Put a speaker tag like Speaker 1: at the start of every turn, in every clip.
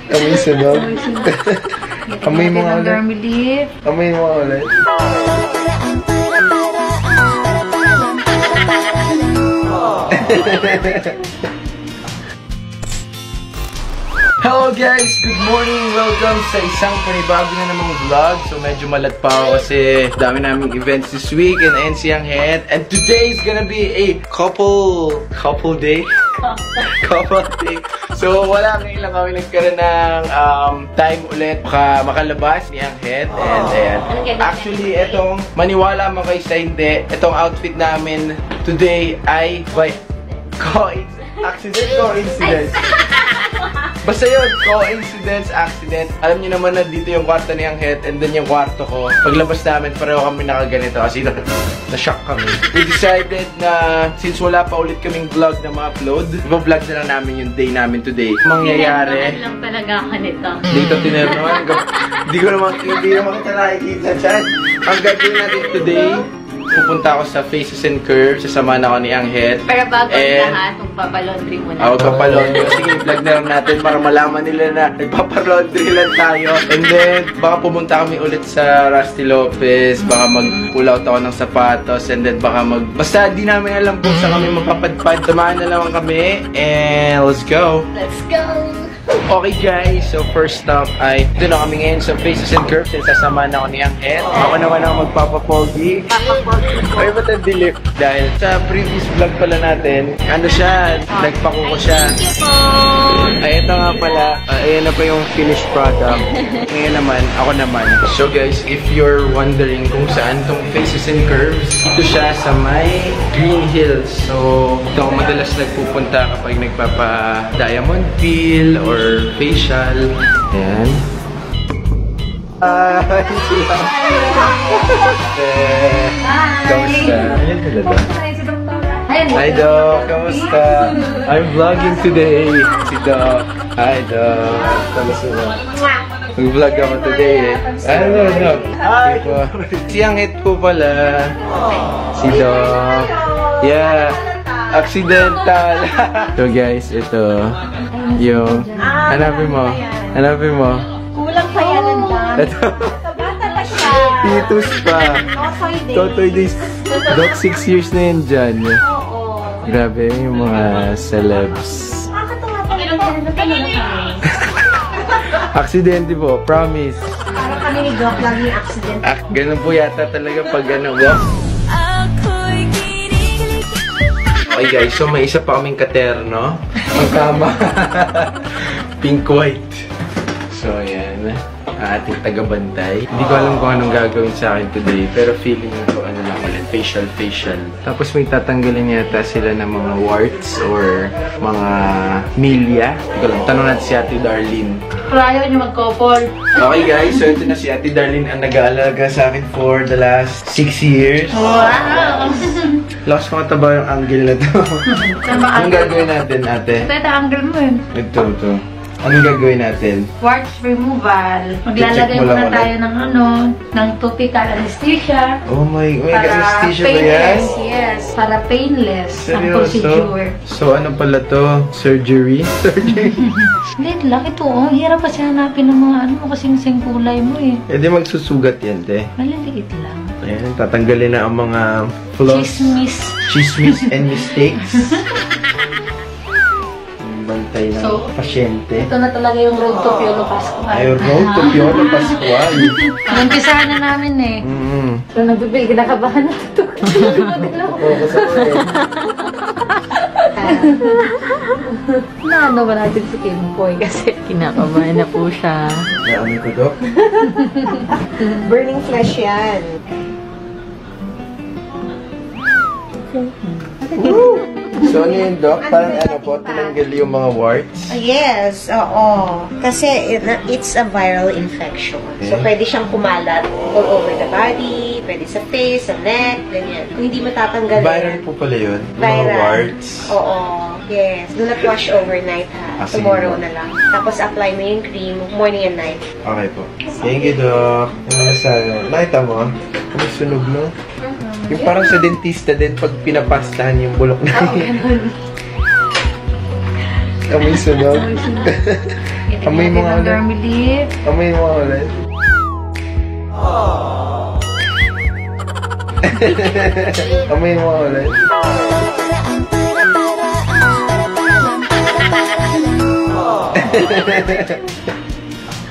Speaker 1: Amoy sunog. Amoy mga ulit. Amoy mga ulit. Hello guys! Good morning! Welcome sa isang panibago na namang vlog. So medyo malat pa ako kasi dami naming events this week and NC ang head. And today is gonna be a couple day. Couple day. So wala ngayon lang kami nagkaroon ng time ulit makalabas ni ang head. And actually etong maniwala mo kayo sa hindi, etong outfit namin today ay coincidence. Basta yun, coincidence, accident. Alam niyo naman na dito yung kwarto ni ang head and then yung kwarto ko. Paglabas namin, pareho kami nakaganito kasi na-shock kami. We decided na since wala pa ulit kaming vlog na ma-upload, iba-vlog na lang namin yung day namin today. Mangyayari.
Speaker 2: Tinirnoan lang talaga ako nito.
Speaker 1: Dito tinirnoan. Hindi naman kita nakikita dyan. Ang gagawin natin today, pupunta ako sa Faces and Curves, sasamahan ako ni Anghet.
Speaker 2: Pero bago ang lahat, magpapalaundry muna.
Speaker 1: Ako magpapalaundry. Sige, i-vlog na lang natin para malaman nila na nagpapalaundry lang tayo. And then, baka pumunta kami ulit sa Rusty Lopez, baka mag-pull out ako ng sapatos, and then baka basta di namin alam kung saan kami mapapadpad. Samahan na lang kami, and let's go!
Speaker 2: Let's go!
Speaker 1: Okay guys, so first stop ay dito na kami ngayon sa Faces and Curves and sasamahan ako ni Anghet. Ako naman ang magpapapogi. Ay, ba't ang dilim? Dahil sa previous vlog pala natin, ano siya, nagpakuko siya. Ay, ito nga pala, ayan na pa yung finished product. Ngayon naman, ako naman. So guys, if you're wondering kung saan tong Faces and Curves, ito siya sa may Green Hills. So, ito ako madalas nagpupunta kapag nagpapa-diamond peel or facial. Ayan. Hi! Kamusta? Ayan talaga. Hi Doc! Kamusta? I'm vlogging today. Si Doc. Hi Doc! Kamusta mo? Mag-vlog ako today eh. Ano? Hi! Si Anghet po pala. Si Doc. Yeah. Accidental. So guys, ito yung hanapin mo.
Speaker 2: Kulang pa yan ang dami.
Speaker 1: Ito. Titus pa. Totoy days. Doc, 6 years na yun dyan. Grabe yung mga celebs. Aksidente po, promise.
Speaker 2: Parang kami ni Doc lang yung accident.
Speaker 1: Ganun po yata talaga pag ano. Okay guys, so may isa pa kaming katerno. Ang kama. Pink white. So ayan, ating tagabantay. Hindi ko alam kung anong gagawin sa akin today, pero feeling ko ano lang ulit, facial. Tapos may tatanggalin yata sila ng mga warts or mga milya. Hindi ko alam, tanong natin si Ate Darlene.
Speaker 2: Ayaw niyo mag-couple.
Speaker 1: Okay guys, so ito na si Ate Darlene ang nag-aalaga sa akin for the last 6 years.
Speaker 2: Wow!
Speaker 1: Lakas mga taba yung angle na to. Anong gagawin natin, ate?
Speaker 2: Ito angle mo yun.
Speaker 1: Ito. Anong gagawin natin?
Speaker 2: Warts removal. Maglalagay muna tayo ng topical anesthesia.
Speaker 1: Oh my God, anesthesia ba yan?
Speaker 2: Yes, para painless ang procedure.
Speaker 1: So ano pala to? Surgery?
Speaker 2: Hindi lang, ito hirap kasi hanapin ng mga kasing kulay mo eh.
Speaker 1: Eh di magsusugat yan, te.
Speaker 2: Maliliit lang.
Speaker 1: Ayan, tatanggalin na ang mga flaws. Chismis and mistakes. Bantay ng pasyente.
Speaker 2: Ito na talaga yung road to Piolo Pascual.
Speaker 1: Ay, road to Piolo Pascual.
Speaker 2: Umpisahan na namin eh. So nagbibig, kinakabahan na ito. Naano ba natin si Kimboy kasi kinakabahan na po siya.
Speaker 1: Naamin ko, Doc?
Speaker 3: Burning flesh yan.
Speaker 1: So, ano yun, Doc? Parang ano po, tinanggal yung mga warts?
Speaker 3: Yes, oo. Kasi it's a viral infection. So, pwede siyang kumalat all over the body, pwede sa face, sa neck, ganyan. Kung hindi matatanggal
Speaker 1: Viral po pala yun?
Speaker 3: Viral.
Speaker 1: Mga warts?
Speaker 3: Oo. Yes. Do not wash overnight, ha? Tomorrow na lang. Tapos, apply mo yung cream morning and night.
Speaker 1: Okay po. Thank you, Doc. Nakita mo? Kung sunog, no? Yung parang sa dentista din, pag pinapastahan yung bulok na yun. Amoy sunog. Amoy mo nga ulit.
Speaker 2: Dormilip.
Speaker 1: Amoy mo nga ulit. Amoy mo nga ulit.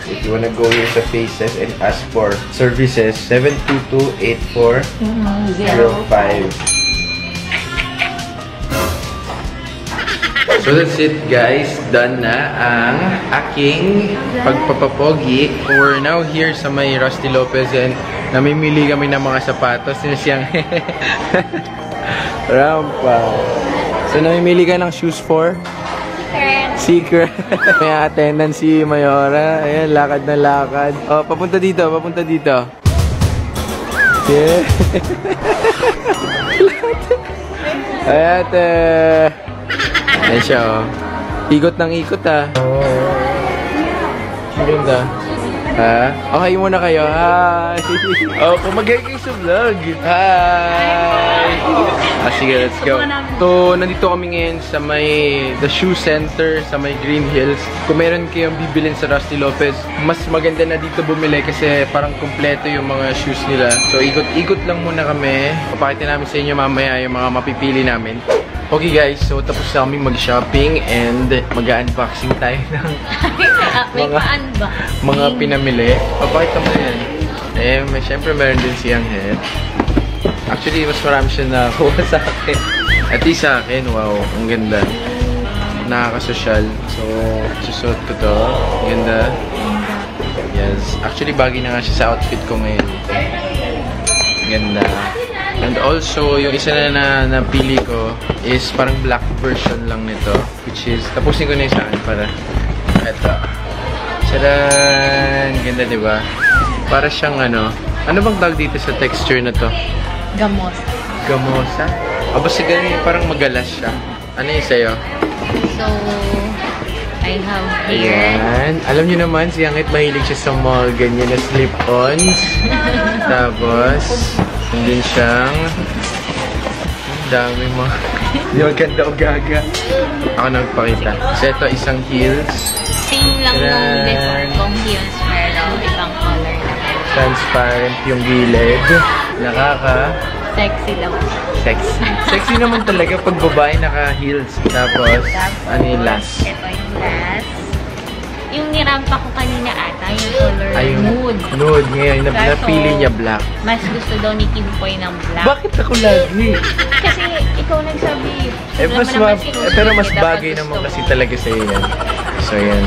Speaker 1: If you wanna go here sa Faces and ask for services, 722-8405. So that's it guys, done na ang aking pagpapapogi. We're now here sa may Rusty Lopez and namimili kami ng mga sapatos. Sinasiyang rampa. So namimili ka ng shoes for? Secret. May attendance si Mayora. Ayan, lakad na lakad. Oh, papunta dito, papunta dito. Yeah. Ayan, ayan siya, oh. Ikot ng ikot, ah. Maganda. Ha? Okay muna kayo. Hi! Oh, kumagay kayo sa vlog. Hi! Sige, let's go. So, nandito kami ngayon sa may The Shoe Center, sa may Green Hills. Kung meron kayong bibilin sa Rusty Lopez, mas maganda na dito bumili kasi parang kompleto yung mga shoes nila. So, ikot-ikot lang muna kami. Papakita namin sa inyo mamaya yung mga mapipili namin. Okay guys, so tapos na kami mag-shopping and mag-unboxing tayo ng mga pinamili. Papakita mo yan. Eh, syempre meron din siyang head. Actually, mas marami siya nakakuha sa akin. At least sa akin, wow, ang ganda. Nakakasosyal. So, susuot ko to. Ang ganda. Yes. Actually, bagay na nga siya sa outfit ko ngayon. Ang ganda. And also, yung isa na napili ko is parang black version lang nito. Which is, tapusin ko na yung sa akin para eto. Tcharan! Ganda, diba? Para siyang ano bang tawag dito sa texture na to?
Speaker 2: Gamosa.
Speaker 1: Gamosa? O basta ganun, parang magalas siya. Ano yung sa'yo?
Speaker 2: So, I have here.
Speaker 1: Ayan. Alam niyo naman, si Angit mahilig siya sa mga ganyan na slip-ons. Tapos, hindi siyang dami mo. Yung ganda o gaga. Ako nagpakita. So, ito isang heels.
Speaker 2: Same lang yung before kong heels, pero ibang color naman.
Speaker 1: Transparent yung gilid.
Speaker 2: Sexy lang.
Speaker 1: Sexy. Sexy naman talaga pag babae naka-heels. Tapos, ano yung last?
Speaker 2: Ito yung last. Yung nirampa ko kanina ata, yung color nude.
Speaker 1: Nude. Ngayon, napili niya black.
Speaker 2: Mas gusto daw ni Kim Poy ng black.
Speaker 1: Bakit ako lagi?
Speaker 2: Kasi ikaw nagsabi.
Speaker 1: Pero mas bagay naman kasi talaga sa yan. So, yan.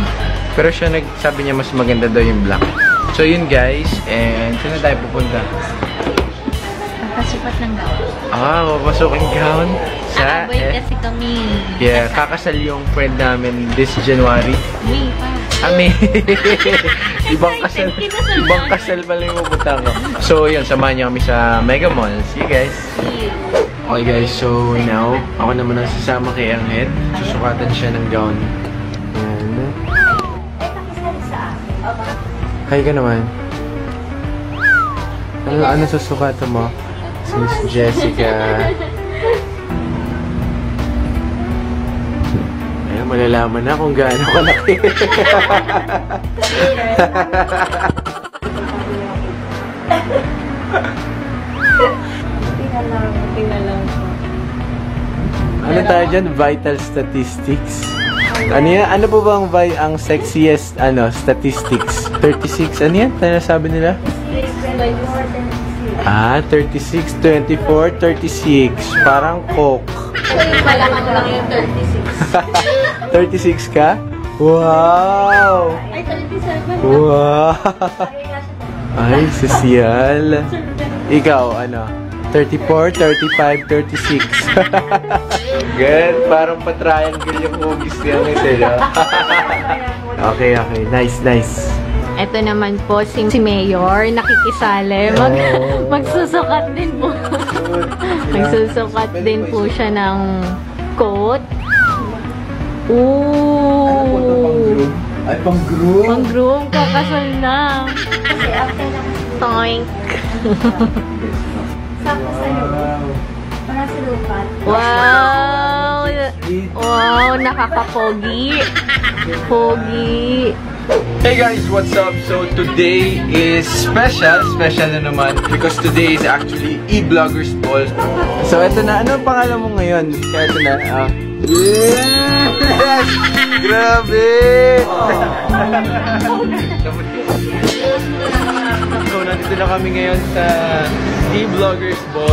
Speaker 1: Pero siya nagsabi niya mas maganda daw yung black. So, yun guys. And, saan na tayo pupunta?
Speaker 2: Kakasupat ng gown.
Speaker 1: Papasok yung gown.
Speaker 2: Nakabay kasi kami.
Speaker 1: Yeah, kakasal yung friend namin this January.
Speaker 2: May pa.
Speaker 1: Ibang kasal pala yung pupunta ko. So, yun. Samahan niyo kami sa Mega Mall. See you guys. Okay guys, so now, ako naman ang sasama kay Angel. Susukatan siya ng gown. Ayan. Hi ka naman. Ano susukatan mo? Si Miss Jessica. Ayan, malalaman na kung gaano kalaki.
Speaker 2: Tingnan po.
Speaker 1: Ano tayo dyan? Vital statistics. Ano yan? Ano po bang ang sexiest statistics? 36? Ano yan? Ano sabi nila? 36, 24, 36. Parang Coke.
Speaker 2: Malakang lang yung 36.
Speaker 1: 36 ka? Wow!
Speaker 2: Ay, 37.
Speaker 1: Wow! Ay, sosyal. Ikaw, ano? 34, 35, 36. Good. Parang pa-triangle yung hugis niya ngayon. Okay. Nice.
Speaker 2: Ito naman po si Mayor, nakikisali. Magsusukat din po. Magsusukat din po siya ng coat. Ooh!
Speaker 1: Ay, pang-groom?
Speaker 2: Pang-groom, kakasal na. Kasi after ng toink.
Speaker 1: Sakto sa'yo.
Speaker 2: na si Lupat.
Speaker 4: Wow! Wow, nakakapogi. Pogi.
Speaker 1: Hey guys, what's up? So today is special na naman because today is actually e-vloggers ball. So ito na, ano ang pangalan mo ngayon? Kaya ito na, yes! Grabe! So nandito na kami ngayon sa e-vloggers ball.